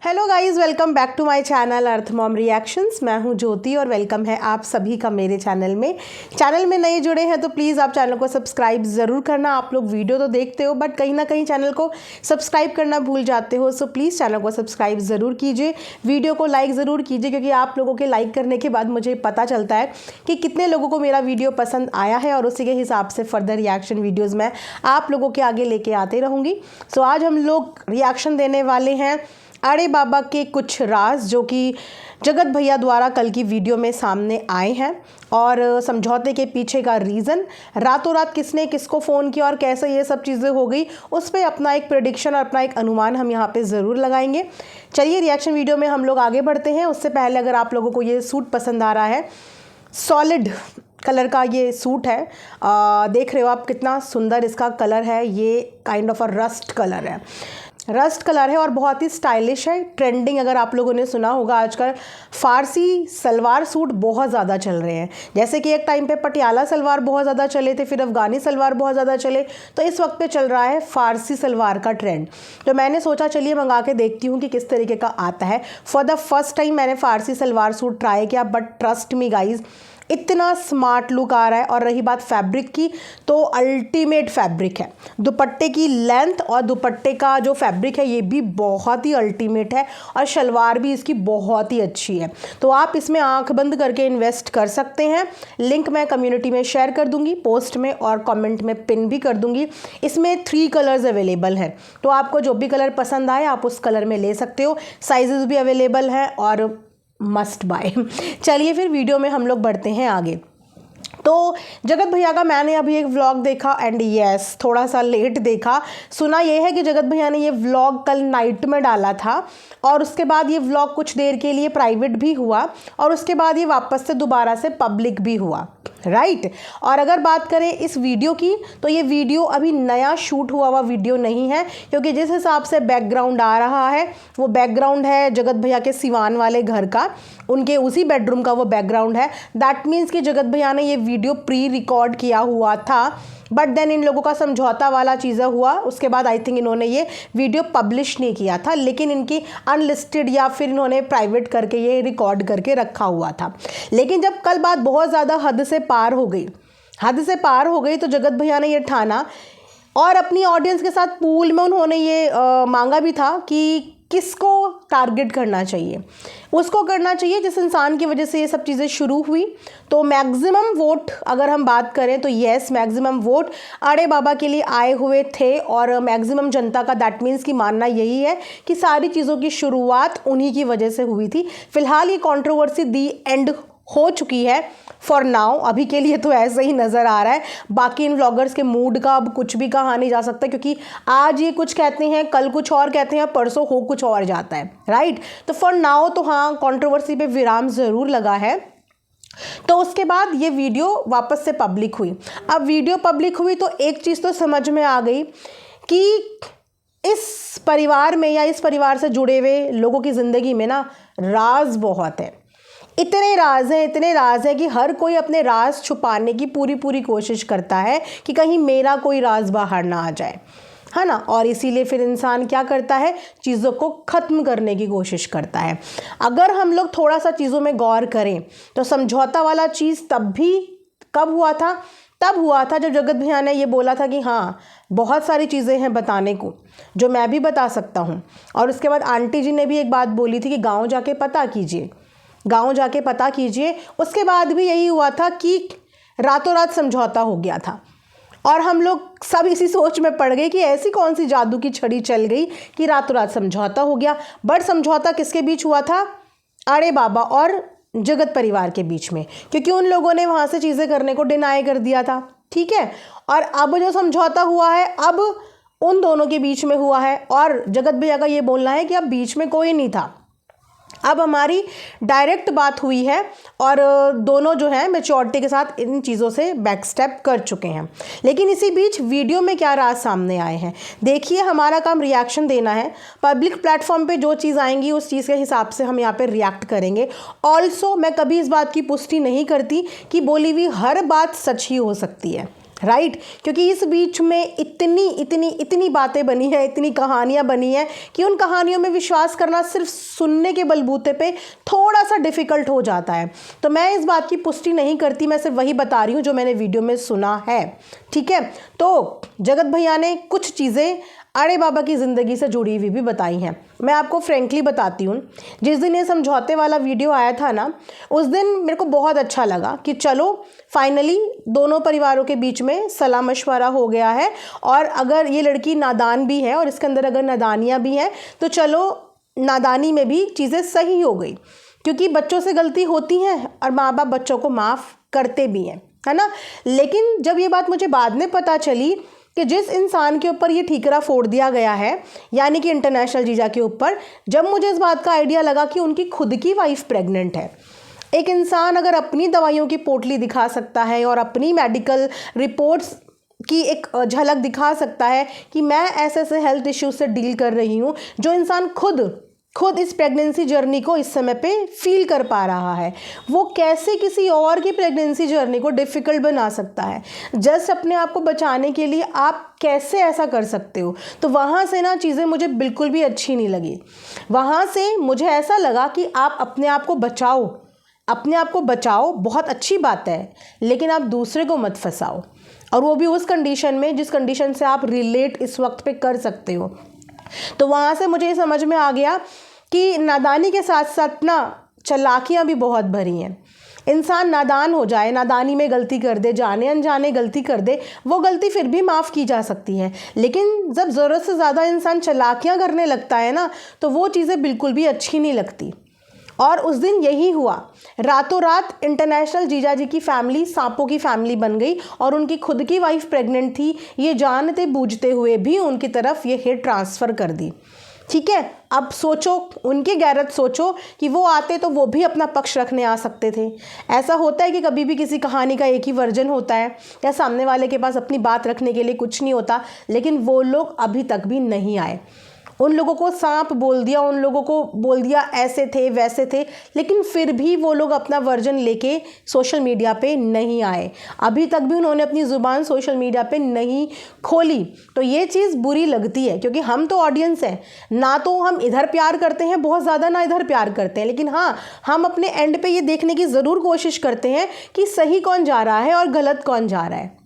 Hello guys, welcome back to my channel earth mom reactions. मैं हूं ज्योति और welcome है आप सभी का मेरे चैनल में। चैनल में नए जुड़े हैं तो प्लीज़ आप चैनल को सब्सक्राइब ज़रूर करना। आप लोग वीडियो तो देखते हो बट कहीं ना कहीं चैनल को सब्सक्राइब करना भूल जाते हो, सो प्लीज़ चैनल को सब्सक्राइब ज़रूर कीजिए, वीडियो को लाइक ज़रूर कीजिए, क्योंकि आप लोगों के लाइक करने के बाद मुझे पता चलता है कि कितने लोगों को मेरा वीडियो पसंद आया है और उसी के हिसाब से फर्दर रिएक्शन वीडियोज़ मैं आप लोगों के आगे लेके आते रहूँगी। सो आज हम लोग रिएक्शन देने वाले हैं अरे बाबा के कुछ राज, जो कि जगत भैया द्वारा कल की वीडियो में सामने आए हैं। और समझौते के पीछे का रीज़न, रातों रात किसने किसको फ़ोन किया और कैसे ये सब चीज़ें हो गई, उस पर अपना एक प्रेडिक्शन और अपना एक अनुमान हम यहाँ पे ज़रूर लगाएंगे। चलिए रिएक्शन वीडियो में हम लोग आगे बढ़ते हैं। उससे पहले अगर आप लोगों को ये सूट पसंद आ रहा है, सॉलिड कलर का ये सूट है, देख रहे हो आप कितना सुंदर इसका कलर है। ये kind of a rust colour है, रस्ट कलर है और बहुत ही स्टाइलिश है। ट्रेंडिंग अगर आप लोगों ने सुना होगा, आजकल फारसी सलवार सूट बहुत ज़्यादा चल रहे हैं। जैसे कि एक टाइम पे पटियाला सलवार बहुत ज़्यादा चले थे, फिर अफ़गानी सलवार बहुत ज़्यादा चले, तो इस वक्त पे चल रहा है फारसी सलवार का ट्रेंड। तो मैंने सोचा चलिए मंगा के देखती हूँ कि किस तरीके का आता है। फॉर द फर्स्ट टाइम मैंने फारसी सलवार सूट ट्राई किया, बट ट्रस्ट मी गाइज, इतना स्मार्ट लुक आ रहा है। और रही बात फैब्रिक की, तो अल्टीमेट फैब्रिक है। दुपट्टे की लेंथ और दुपट्टे का जो फैब्रिक है ये भी बहुत ही अल्टीमेट है, और शलवार भी इसकी बहुत ही अच्छी है। तो आप इसमें आंख बंद करके इन्वेस्ट कर सकते हैं। लिंक मैं कम्युनिटी में शेयर कर दूंगी, पोस्ट में और कमेंट में पिन भी कर दूंगी। इसमें 3 कलर्स अवेलेबल हैं, तो आपको जो भी कलर पसंद आए आप उस कलर में ले सकते हो। साइजेस भी अवेलेबल हैं और मस्ट बाय। चलिए फिर वीडियो में हम लोग बढ़ते हैं आगे। तो जगत भैया का मैंने अभी एक व्लॉग देखा एंड यस, थोड़ा सा लेट देखा। सुना यह है कि जगत भैया ने ये व्लॉग कल नाइट में डाला था और उसके बाद ये व्लॉग कुछ देर के लिए प्राइवेट भी हुआ और उसके बाद ये वापस से दोबारा से पब्लिक भी हुआ, राइट। और अगर बात करें इस वीडियो की, तो ये वीडियो अभी नया शूट हुआ हुआ वीडियो नहीं है, क्योंकि जिस हिसाब से बैकग्राउंड आ रहा है वो बैकग्राउंड है जगत भैया के सिवान वाले घर का, उनके उसी बेडरूम का वो बैकग्राउंड है। दैट मीन्स कि जगत भैया ने ये वीडियो प्री रिकॉर्ड किया हुआ था, बट देन इन लोगों का समझौता वाला चीज़ें हुआ, उसके बाद आई थिंक इन्होंने ये वीडियो पब्लिश नहीं किया था, लेकिन इनकी अनलिस्टेड या फिर इन्होंने प्राइवेट करके ये रिकॉर्ड करके रखा हुआ था। लेकिन जब कल बात बहुत ज़्यादा हद से पार हो गई, तो जगत भैया ने ये ठाना और अपनी ऑडियंस के साथ पूल में उन्होंने ये मांगा भी था कि किसको टारगेट करना चाहिए। उसको करना चाहिए जिस इंसान की वजह से ये सब चीज़ें शुरू हुई। तो मैक्सिमम वोट अगर हम बात करें तो येस, मैक्सिमम वोट अरे बाबा के लिए आए हुए थे और मैक्सिमम जनता का दैट मीन्स कि मानना यही है कि सारी चीज़ों की शुरुआत उन्हीं की वजह से हुई थी। फिलहाल ये कंट्रोवर्सी दी एंड हो चुकी है फॉर नाउ, अभी के लिए तो ऐसा ही नज़र आ रहा है। बाकी इन व्लॉगर्स के मूड का अब कुछ भी कहा नहीं जा सकता, क्योंकि आज ये कुछ कहते हैं, कल कुछ और कहते हैं, परसों हो कुछ और जाता है, राइट। तो फॉर नाउ तो हाँ, कंट्रोवर्सी पे विराम ज़रूर लगा है। तो उसके बाद ये वीडियो वापस से पब्लिक हुई। अब वीडियो पब्लिक हुई तो एक चीज़ तो समझ में आ गई कि इस परिवार में या इस परिवार से जुड़े हुए लोगों की ज़िंदगी में ना राज बहुत है। इतने राज हैं कि हर कोई अपने राज छुपाने की पूरी कोशिश करता है कि कहीं मेरा कोई राज बाहर ना आ जाए, है ना। और इसीलिए फिर इंसान क्या करता है, चीज़ों को ख़त्म करने की कोशिश करता है। अगर हम लोग थोड़ा सा चीज़ों में गौर करें तो समझौता वाला चीज़ तब भी कब हुआ था, तब हुआ था जब जगत भैया ने ये बोला था कि हाँ बहुत सारी चीज़ें हैं बताने को जो मैं भी बता सकता हूँ। और उसके बाद आंटी जी ने भी एक बात बोली थी कि गाँव जाके पता कीजिए। उसके बाद भी यही हुआ था कि रातों रात समझौता हो गया था और हम लोग सब इसी सोच में पड़ गए कि ऐसी कौन सी जादू की छड़ी चल गई कि रातों रात समझौता हो गया। बट समझौता किसके बीच हुआ था, अरे बाबा और जगत परिवार के बीच में, क्योंकि उन लोगों ने वहाँ से चीज़ें करने को डिनाई कर दिया था, ठीक है। और अब जो समझौता हुआ है अब उन दोनों के बीच में हुआ है, और जगत भैया का ये बोलना है कि अब बीच में कोई नहीं था। अब हमारी डायरेक्ट बात हुई है और दोनों जो हैं मैच्योरिटी के साथ इन चीज़ों से बैक स्टेप कर चुके हैं। लेकिन इसी बीच वीडियो में क्या राज सामने आए हैं, देखिए। हमारा काम रिएक्शन देना है। पब्लिक प्लेटफॉर्म पे जो चीज़ आएंगी उस चीज़ के हिसाब से हम यहाँ पे रिएक्ट करेंगे। ऑल्सो मैं कभी इस बात की पुष्टि नहीं करती कि बोली हुई हर बात सच ही हो सकती है, राइट क्योंकि इस बीच में इतनी बातें बनी हैं, इतनी कहानियाँ बनी हैं कि उन कहानियों में विश्वास करना सिर्फ सुनने के बलबूते पे थोड़ा सा डिफ़िकल्ट हो जाता है। तो मैं इस बात की पुष्टि नहीं करती, मैं सिर्फ वही बता रही हूँ जो मैंने वीडियो में सुना है। ठीक है, तो जगत भैया ने कुछ चीज़ें अड़े बाबा की ज़िंदगी से जुड़ी हुई भी बताई हैं। मैं आपको फ्रेंकली बताती हूँ, जिस दिन ये समझौते वाला वीडियो आया था ना, उस दिन मेरे को बहुत अच्छा लगा कि चलो फाइनली दोनों परिवारों के बीच में सलाह मशवरा हो गया है, और अगर ये लड़की नादान भी है और इसके अंदर अगर नादानियाँ भी हैं तो चलो नादानी में भी चीज़ें सही हो गई, क्योंकि बच्चों से गलती होती हैं और माँ बाप बच्चों को माफ़ करते भी हैं, है ना। लेकिन जब ये बात मुझे बाद में पता चली कि जिस इंसान के ऊपर ये ठीकरा फोड़ दिया गया है, यानी कि इंटरनेशनल जीजा के ऊपर, जब मुझे इस बात का आइडिया लगा कि उनकी खुद की वाइफ प्रेग्नेंट है। एक इंसान अगर अपनी दवाइयों की पोटली दिखा सकता है और अपनी मेडिकल रिपोर्ट्स की एक झलक दिखा सकता है कि मैं ऐसे ऐसे हेल्थ इश्यूज से डील कर रही हूँ, जो इंसान खुद इस प्रेगनेंसी जर्नी को इस समय पे फील कर पा रहा है, वो कैसे किसी और की प्रेगनेंसी जर्नी को डिफ़िकल्ट बना सकता है। जस्ट अपने आप को बचाने के लिए आप कैसे ऐसा कर सकते हो। तो वहाँ से ना चीज़ें मुझे बिल्कुल भी अच्छी नहीं लगी। वहाँ से मुझे ऐसा लगा कि आप अपने आप को बचाओ, बहुत अच्छी बात है, लेकिन आप दूसरे को मत फंसाओ, और वो भी उस कंडीशन में जिस कंडीशन से आप रिलेट इस वक्त पे कर सकते हो। तो वहाँ से मुझे ये समझ में आ गया कि नादानी के साथ साथ ना चालाकियाँ भी बहुत भरी हैं। इंसान नादान हो जाए, नादानी में गलती कर दे, जाने अनजाने गलती कर दे, वो गलती फिर भी माफ़ की जा सकती है। लेकिन जब ज़रूरत से ज़्यादा इंसान चालाकियाँ करने लगता है ना, तो वो चीज़ें बिल्कुल भी अच्छी नहीं लगती। और उस दिन यही हुआ, रातों रात इंटरनेशनल जीजा जी की फैमिली सांपों की फैमिली बन गई, और उनकी खुद की वाइफ प्रेग्नेंट थी, ये जानते बूझते हुए भी उनकी तरफ ये हिट ट्रांसफ़र कर दी। ठीक है, अब सोचो, उनकी गैरत सोचो कि वो आते तो वो भी अपना पक्ष रखने आ सकते थे। ऐसा होता है कि कभी भी किसी कहानी का एक ही वर्जन होता है, या सामने वाले के पास अपनी बात रखने के लिए कुछ नहीं होता, लेकिन वो लोग अभी तक भी नहीं आए। उन लोगों को सांप बोल दिया, उन लोगों को बोल दिया ऐसे थे वैसे थे, लेकिन फिर भी वो लोग अपना वर्जन लेके सोशल मीडिया पे नहीं आए। अभी तक भी उन्होंने अपनी ज़ुबान सोशल मीडिया पे नहीं खोली। तो ये चीज़ बुरी लगती है, क्योंकि हम तो ऑडियंस हैं ना, तो हम इधर प्यार करते हैं बहुत ज़्यादा, ना इधर प्यार करते हैं, लेकिन हाँ, हम अपने एंड पे ये देखने की ज़रूर कोशिश करते हैं कि सही कौन जा रहा है और गलत कौन जा रहा है।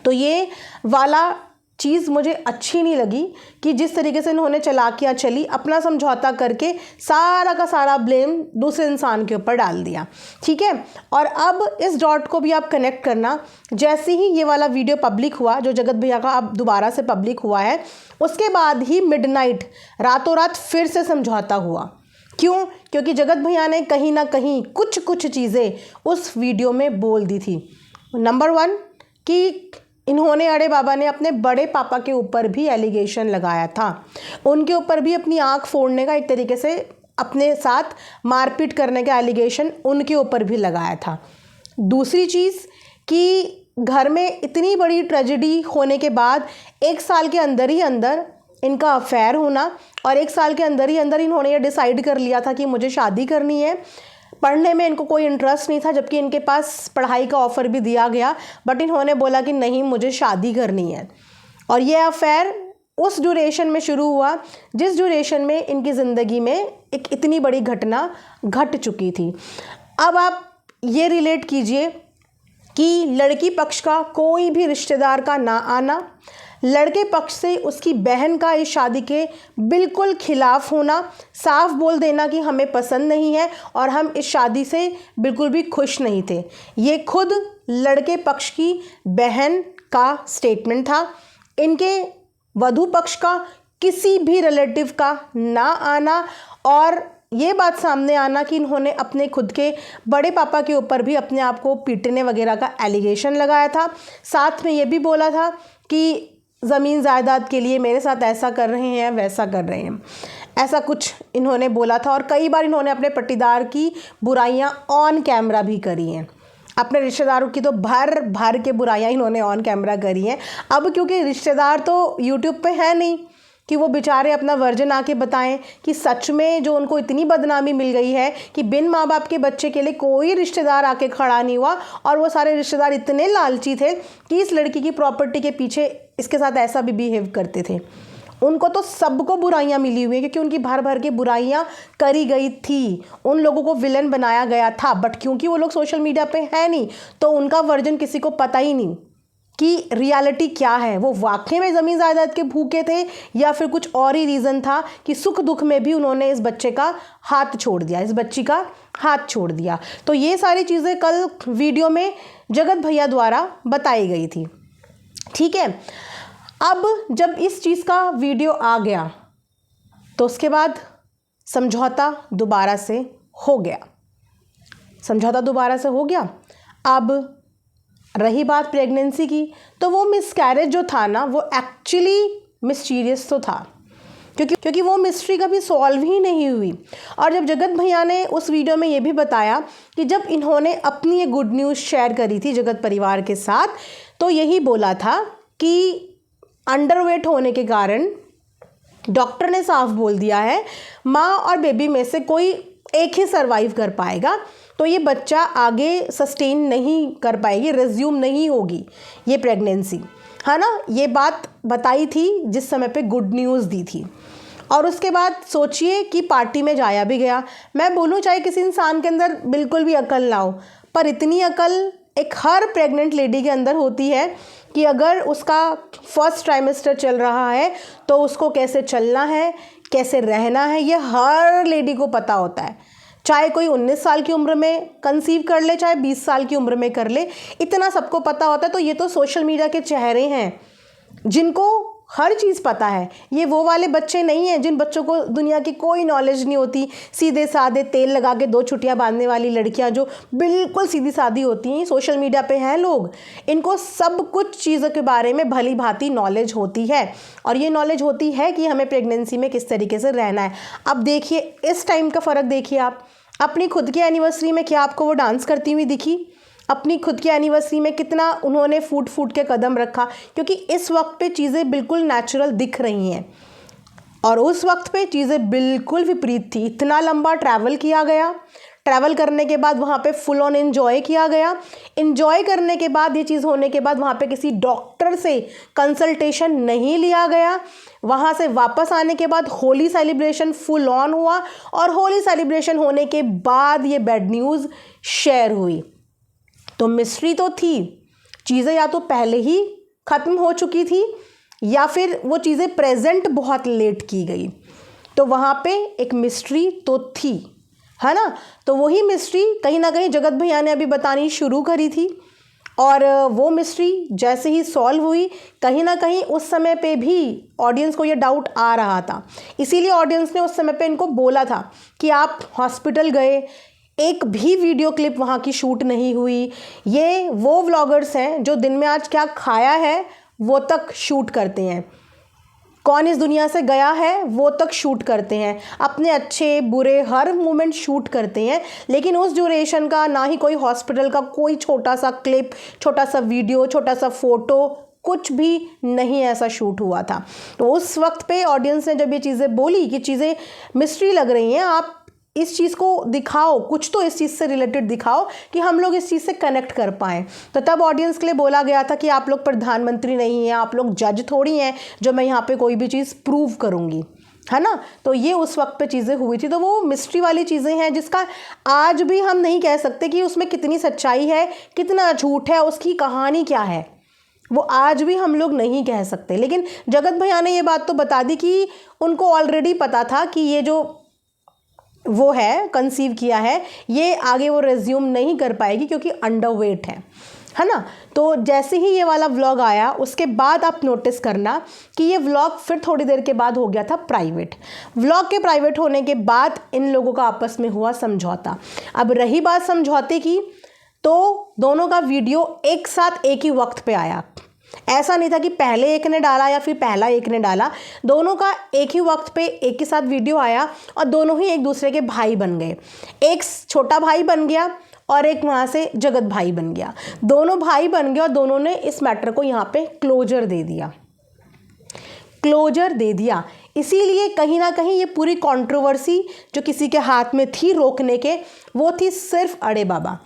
तो ये वाला चीज़ मुझे अच्छी नहीं लगी कि जिस तरीके से इन्होंने चालाकियाँ चली, अपना समझौता करके सारा का सारा ब्लेम दूसरे इंसान के ऊपर डाल दिया। ठीक है, और अब इस डॉट को भी आप कनेक्ट करना, जैसे ही ये वाला वीडियो पब्लिक हुआ, जो जगत भैया का अब दोबारा से पब्लिक हुआ है, उसके बाद ही मिडनाइट रातों रात फिर से समझौता हुआ। क्यों? क्योंकि जगत भैया ने कहीं ना कहीं कुछ चीज़ें उस वीडियो में बोल दी थी। नंबर 1 कि इन्होंने, अड़े बाबा ने अपने बड़े पापा के ऊपर भी एलिगेशन लगाया था, उनके ऊपर भी अपनी आंख फोड़ने का, एक तरीके से अपने साथ मारपीट करने का एलिगेशन उनके ऊपर भी लगाया था। दूसरी चीज़ कि घर में इतनी बड़ी ट्रेजेडी होने के बाद 1 साल के अंदर ही अंदर इनका अफेयर होना, और 1 साल के अंदर ही अंदर इन्होंने ये डिसाइड कर लिया था कि मुझे शादी करनी है। पढ़ने में इनको कोई इंटरेस्ट नहीं था, जबकि इनके पास पढ़ाई का ऑफ़र भी दिया गया, बट इन्होंने बोला कि नहीं, मुझे शादी करनी है। और ये अफेयर उस ड्यूरेशन में शुरू हुआ जिस ड्यूरेशन में इनकी ज़िंदगी में एक इतनी बड़ी घटना घट चुकी थी। अब आप ये रिलेट कीजिए कि लड़की पक्ष का कोई भी रिश्तेदार का ना आना, लड़के पक्ष से उसकी बहन का इस शादी के बिल्कुल खिलाफ होना, साफ बोल देना कि हमें पसंद नहीं है और हम इस शादी से बिल्कुल भी खुश नहीं थे। ये खुद लड़के पक्ष की बहन का स्टेटमेंट था। इनके वधू पक्ष का किसी भी रिलेटिव का ना आना, और ये बात सामने आना कि इन्होंने अपने खुद के बड़े पापा के ऊपर भी अपने आप को पीटने वगैरह का एलिगेशन लगाया था। साथ में ये भी बोला था कि ज़मीन जायदाद के लिए मेरे साथ ऐसा कर रहे हैं, वैसा कर रहे हैं, ऐसा कुछ इन्होंने बोला था। और कई बार इन्होंने अपने पट्टीदार की बुराइयां ऑन कैमरा भी करी हैं। अपने रिश्तेदारों की तो भर के बुराइयां इन्होंने ऑन कैमरा करी हैं। अब क्योंकि रिश्तेदार तो यूट्यूब पे है नहीं, कि वो बेचारे अपना वर्जन आके बताएं कि सच में जो उनको इतनी बदनामी मिल गई है कि बिन माँ बाप के बच्चे के लिए कोई रिश्तेदार आके खड़ा नहीं हुआ, और वो सारे रिश्तेदार इतने लालची थे कि इस लड़की की प्रॉपर्टी के पीछे इसके साथ ऐसा भी बिहेव करते थे। उनको तो सबको बुराइयां मिली हुई है क्योंकि उनकी भर भर के बुराइयां करी गई थी, उन लोगों को विलन बनाया गया था। बट क्योंकि वो लोग सोशल मीडिया पे है नहीं तो उनका वर्जन किसी को पता ही नहीं कि रियलिटी क्या है। वो वाकई में ज़मीन जायदाद के भूखे थे या फिर कुछ और ही रीज़न था कि सुख दुख में भी उन्होंने इस बच्चे का हाथ छोड़ दिया, इस बच्ची का हाथ छोड़ दिया। तो ये सारी चीज़ें कल वीडियो में जगत भैया द्वारा बताई गई थी। ठीक है, अब जब इस चीज़ का वीडियो आ गया तो उसके बाद समझौता दोबारा से हो गया, समझौता दोबारा से हो गया। अब रही बात प्रेगनेंसी की, तो वो मिसकैरेज जो था ना वो एक्चुअली मिस्टीरियस तो था क्योंकि वो मिस्ट्री कभी सॉल्व ही नहीं हुई। और जब जगत भैया ने उस वीडियो में ये भी बताया कि जब इन्होंने अपनी ये गुड न्यूज़ शेयर करी थी जगत परिवार के साथ, तो यही बोला था कि अंडरवेट होने के कारण डॉक्टर ने साफ बोल दिया है माँ और बेबी में से कोई एक ही सरवाइव कर पाएगा, तो ये बच्चा आगे सस्टेन नहीं कर पाएगी, रिज्यूम नहीं होगी ये प्रेगनेंसी, है ना। ये बात बताई थी जिस समय पे गुड न्यूज़ दी थी। और उसके बाद सोचिए कि पार्टी में जाया भी गया। मैं बोलूँ चाहे किसी इंसान के अंदर बिल्कुल भी अकल ना हो, पर इतनी अकल एक हर प्रेग्नेंट लेडी के अंदर होती है कि अगर उसका फर्स्ट ट्राइमेस्टर चल रहा है तो उसको कैसे चलना है, कैसे रहना है, ये हर लेडी को पता होता है। चाहे कोई 19 साल की उम्र में कंसीव कर ले, चाहे 20 साल की उम्र में कर ले, इतना सबको पता होता है। तो ये तो सोशल मीडिया के चेहरे हैं जिनको हर चीज़ पता है। ये वो वाले बच्चे नहीं हैं जिन बच्चों को दुनिया की कोई नॉलेज नहीं होती, सीधे साधे तेल लगा के 2 छुट्टियां बांधने वाली लड़कियां जो बिल्कुल सीधी सादी होती हैं, सोशल मीडिया पे हैं लोग। इनको सब कुछ चीज़ों के बारे में भली भांति नॉलेज होती है, और ये नॉलेज होती है कि हमें प्रेगनेंसी में किस तरीके से रहना है। अब देखिए इस टाइम का फ़र्क देखिए आप, अपनी खुद की एनिवर्सरी में क्या आपको वो डांस करती हुई दिखी? अपनी खुद की एनिवर्सरी में कितना उन्होंने फूट फूट के कदम रखा, क्योंकि इस वक्त पे चीज़ें बिल्कुल नेचुरल दिख रही हैं और उस वक्त पे चीज़ें बिल्कुल विपरीत थी। इतना लंबा ट्रैवल किया गया, ट्रैवल करने के बाद वहाँ पे फुल ऑन एंजॉय किया गया। एंजॉय करने के बाद ये चीज़ होने के बाद वहाँ पे किसी डॉक्टर से कंसल्टेशन नहीं लिया गया। वहाँ से वापस आने के बाद होली सेलिब्रेशन फुल ऑन हुआ, और होली सेलिब्रेशन होने के बाद ये बैड न्यूज़ शेयर हुई। तो मिस्ट्री तो थी, चीज़ें या तो पहले ही ख़त्म हो चुकी थी या फिर वो चीज़ें प्रेजेंट बहुत लेट की गई। तो वहाँ पे एक मिस्ट्री तो थी, है ना। तो वही मिस्ट्री कहीं ना कहीं जगत भैया ने अभी बतानी शुरू करी थी, और वो मिस्ट्री जैसे ही सॉल्व हुई कहीं ना कहीं उस समय पे भी ऑडियंस को ये डाउट आ रहा था। इसीलिए ऑडियंस ने उस समय पे इनको बोला था कि आप हॉस्पिटल गए, एक भी वीडियो क्लिप वहाँ की शूट नहीं हुई। ये वो व्लॉगर्स हैं जो दिन में आज क्या खाया है वो तक शूट करते हैं, कौन इस दुनिया से गया है वो तक शूट करते हैं, अपने अच्छे बुरे हर मोमेंट शूट करते हैं। लेकिन उस ड्यूरेशन का ना ही कोई हॉस्पिटल का कोई छोटा सा क्लिप, छोटा सा वीडियो, छोटा सा फ़ोटो, कुछ भी नहीं ऐसा शूट हुआ था। तो उस वक्त पे ऑडियंस ने जब ये चीज़ें बोली कि चीज़ें मिस्ट्री लग रही हैं, आप इस चीज़ को दिखाओ, कुछ तो इस चीज़ से रिलेटेड दिखाओ कि हम लोग इस चीज़ से कनेक्ट कर पाएँ। तो तब ऑडियंस के लिए बोला गया था कि आप लोग प्रधानमंत्री नहीं हैं, आप लोग जज थोड़ी हैं जो मैं यहाँ पे कोई भी चीज़ प्रूव करूँगी, है ना। तो ये उस वक्त पे चीज़ें हुई थी। तो वो मिस्ट्री वाली चीज़ें हैं जिसका आज भी हम नहीं कह सकते कि उसमें कितनी सच्चाई है, कितना झूठ है, उसकी कहानी क्या है, वो आज भी हम लोग नहीं कह सकते। लेकिन जगत भैया ने ये बात तो बता दी कि उनको ऑलरेडी पता था कि ये जो वो है कंसीव किया है ये आगे वो रिज्यूम नहीं कर पाएगी क्योंकि अंडरवेट है ना। तो जैसे ही ये वाला व्लॉग आया उसके बाद आप नोटिस करना कि ये व्लॉग फिर थोड़ी देर के बाद हो गया था प्राइवेट। व्लॉग के प्राइवेट होने के बाद इन लोगों का आपस में हुआ समझौता। अब रही बात समझौते की, तो दोनों का वीडियो एक साथ एक ही वक्त पे आया। ऐसा नहीं था कि पहले एक ने डाला या फिर पहला एक ने डाला, दोनों का एक ही वक्त पे एक ही साथ वीडियो आया और दोनों ही एक दूसरे के भाई बन गए। एक छोटा भाई बन गया और एक वहाँ से जगत भाई बन गया। दोनों भाई बन गए और दोनों ने इस मैटर को यहाँ पे क्लोजर दे दिया। क्लोजर दे दिया। इसीलिए कहीं ना कहीं ये पूरी कंट्रोवर्सी जो किसी के हाथ में थी रोकने के, वो थी सिर्फ अड़े बाबा।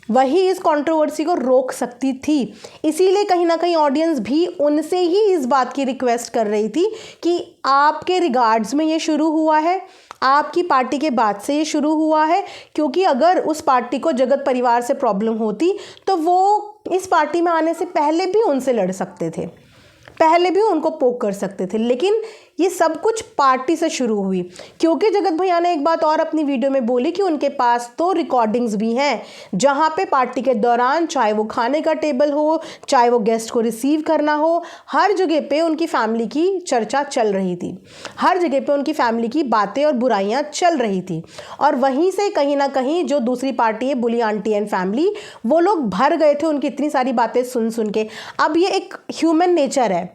वही इस कंट्रोवर्सी को रोक सकती थी। इसीलिए कहीं ना कहीं ऑडियंस भी उनसे ही इस बात की रिक्वेस्ट कर रही थी कि आपके रिगार्ड्स में ये शुरू हुआ है, आपकी पार्टी के बाद से ये शुरू हुआ है, क्योंकि अगर उस पार्टी को जगत परिवार से प्रॉब्लम होती तो वो इस पार्टी में आने से पहले भी उनसे लड़ सकते थे, पहले भी उनको पोक कर सकते थे। लेकिन ये सब कुछ पार्टी से शुरू हुई, क्योंकि जगत भैया ने एक बात और अपनी वीडियो में बोली कि उनके पास तो रिकॉर्डिंग्स भी हैं जहाँ पे पार्टी के दौरान, चाहे वो खाने का टेबल हो, चाहे वो गेस्ट को रिसीव करना हो, हर जगह पे उनकी फैमिली की चर्चा चल रही थी, हर जगह पे उनकी फैमिली की बातें और बुराइयाँ चल रही थी। और वहीं से कहीं ना कहीं जो दूसरी पार्टी है बुली आंटी एंड फैमिली, वो लोग भर गए थे उनकी इतनी सारी बातें सुन सुन के। अब ये एक ह्यूमन नेचर है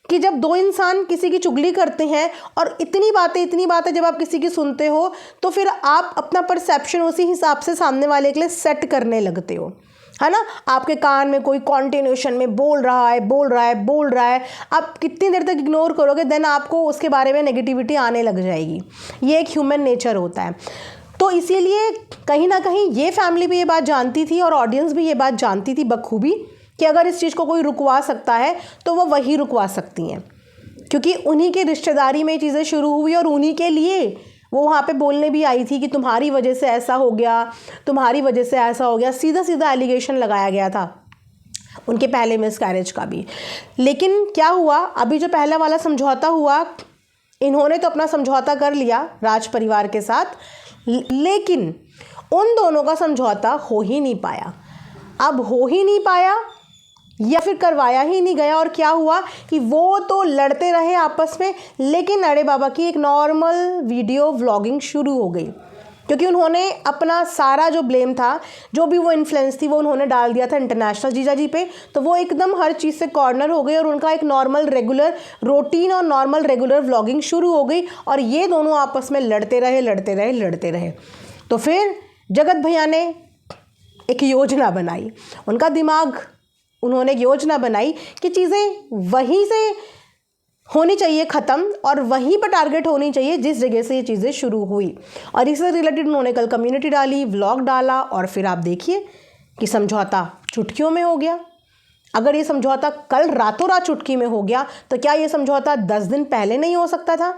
कि जब दो इंसान किसी की चुगली करते हैं और इतनी बातें जब आप किसी की सुनते हो, तो फिर आप अपना परसेप्शन उसी हिसाब से सामने वाले के लिए सेट करने लगते हो, है ना। आपके कान में कोई कॉन्टिन्यूशन में बोल रहा है, आप कितनी देर तक इग्नोर करोगे, देन आपको उसके बारे में नेगेटिविटी आने लग जाएगी। ये एक ह्यूमन नेचर होता है। तो इसीलिए कहीं ना कहीं ये फैमिली भी ये बात जानती थी और ऑडियंस भी ये बात जानती थी बखूबी कि अगर इस चीज़ को कोई रुकवा सकता है तो वो वही रुकवा सकती हैं, क्योंकि उन्हीं के रिश्तेदारी में चीज़ें शुरू हुई और उन्हीं के लिए वो वहाँ पे बोलने भी आई थी कि तुम्हारी वजह से ऐसा हो गया, तुम्हारी वजह से ऐसा हो गया। सीधा सीधा एलिगेशन लगाया गया था उनके पहले मिसकैरेज का भी। लेकिन क्या हुआ, अभी जो पहला वाला समझौता हुआ, इन्होंने तो अपना समझौता कर लिया राज परिवार के साथ, लेकिन उन दोनों का समझौता हो ही नहीं पाया। अब हो ही नहीं पाया या फिर करवाया ही नहीं गया, और क्या हुआ कि वो तो लड़ते रहे आपस में, लेकिन अड़े बाबा की एक नॉर्मल वीडियो व्लॉगिंग शुरू हो गई, क्योंकि उन्होंने अपना सारा जो ब्लेम था, जो भी वो इन्फ्लुएंस थी, वो उन्होंने डाल दिया था इंटरनेशनल जीजा जी पे। तो वो एकदम हर चीज़ से कॉर्नर हो गई और उनका एक नॉर्मल रेगुलर रूटीन और नॉर्मल रेगुलर व्लॉगिंग शुरू हो गई, और ये दोनों आपस में लड़ते रहे। तो फिर जगत भैया ने एक योजना बनाई, उनका दिमाग, उन्होंने एक योजना बनाई कि चीज़ें वहीं से होनी चाहिए ख़त्म और वहीं पर टारगेट होनी चाहिए जिस जगह से ये चीज़ें शुरू हुई। और इससे रिलेटेड उन्होंने कल कम्युनिटी डाली, व्लॉग डाला, और फिर आप देखिए कि समझौता चुटकियों में हो गया। अगर ये समझौता कल रातों रात चुटकी में हो गया, तो क्या ये समझौता 10 दिन पहले नहीं हो सकता था,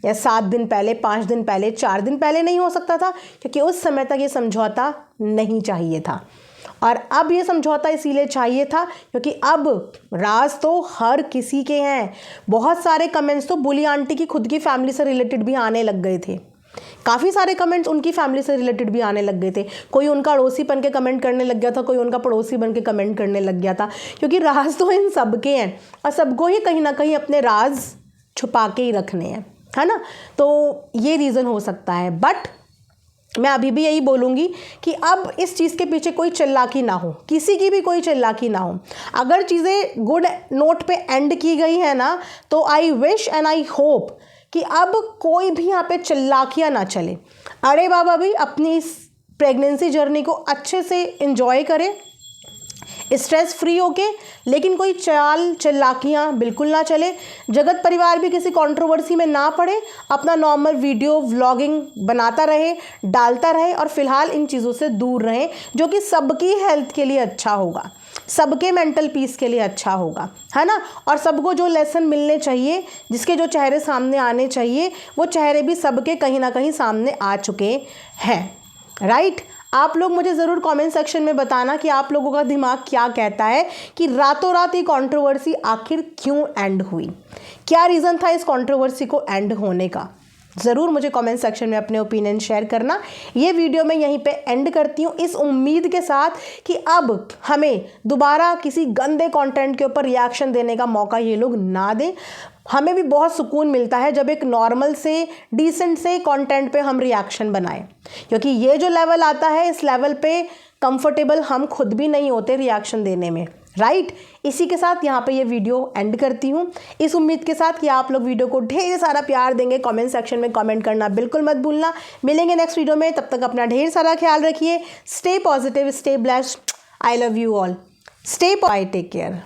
या 7 दिन पहले, 5 दिन पहले, 4 दिन पहले नहीं हो सकता था? क्योंकि उस समय तक ये समझौता नहीं चाहिए था। और अब ये समझौता इसीलिए चाहिए था क्योंकि अब राज तो हर किसी के हैं। बहुत सारे कमेंट्स तो बुली आंटी की खुद की फैमिली से रिलेटेड भी आने लग गए थे, काफ़ी सारे कमेंट्स उनकी फैमिली से रिलेटेड भी आने लग गए थे। कोई उनका अड़ोसी बन के कमेंट करने लग गया था, कोई उनका पड़ोसी बन के कमेंट करने लग गया था, क्योंकि राज तो इन सब के हैं और सबको ही कहीं ना कहीं अपने राज छुपा के ही रखने हैं, है ना। तो ये रीज़न हो सकता है, बट मैं अभी भी यही बोलूँगी कि अब इस चीज़ के पीछे कोई चिल्लाकी ना हो, किसी की भी कोई चिल्लाकी ना हो। अगर चीज़ें गुड नोट पे एंड की गई है ना, तो I wish and I hope कि अब कोई भी यहाँ पे चिल्लाकियाँ ना चले। अरे बाबा भी अपनी इस प्रेगनेंसी जर्नी को अच्छे से एंजॉय करें, स्ट्रेस फ्री होके, लेकिन कोई चिल्लाकियाँ बिल्कुल ना चले। जगत परिवार भी किसी कंट्रोवर्सी में ना पड़े, अपना नॉर्मल वीडियो व्लॉगिंग बनाता रहे, डालता रहे, और फिलहाल इन चीज़ों से दूर रहें, जो कि सबकी हेल्थ के लिए अच्छा होगा, सबके मेंटल पीस के लिए अच्छा होगा, है ना। और सबको जो लेसन मिलने चाहिए, जिसके जो चेहरे सामने आने चाहिए, वो चेहरे भी सबके कहीं ना कहीं सामने आ चुके हैं, राइट। आप लोग मुझे ज़रूर कमेंट सेक्शन में बताना कि आप लोगों का दिमाग क्या कहता है कि रातों रात ये कंट्रोवर्सी आखिर क्यों एंड हुई, क्या रीज़न था इस कंट्रोवर्सी को एंड होने का। ज़रूर मुझे कमेंट सेक्शन में अपने ओपिनियन शेयर करना। ये वीडियो मैं यहीं पे एंड करती हूँ, इस उम्मीद के साथ कि अब हमें दोबारा किसी गंदे कंटेंट के ऊपर रिएक्शन देने का मौका ये लोग ना दें। हमें भी बहुत सुकून मिलता है जब एक नॉर्मल से डिसेंट से कंटेंट पे हम रिएक्शन बनाएं, क्योंकि ये जो लेवल आता है, इस लेवल पे कंफर्टेबल हम खुद भी नहीं होते रिएक्शन देने में, राइट। इसी के साथ यहाँ पे ये वीडियो एंड करती हूँ, इस उम्मीद के साथ कि आप लोग वीडियो को ढेर सारा प्यार देंगे। कमेंट सेक्शन में कमेंट करना बिल्कुल मत भूलना। मिलेंगे नेक्स्ट वीडियो में, तब तक अपना ढेर सारा ख्याल रखिए। Stay positive, stay blessed, I love you all, stay bye, take care.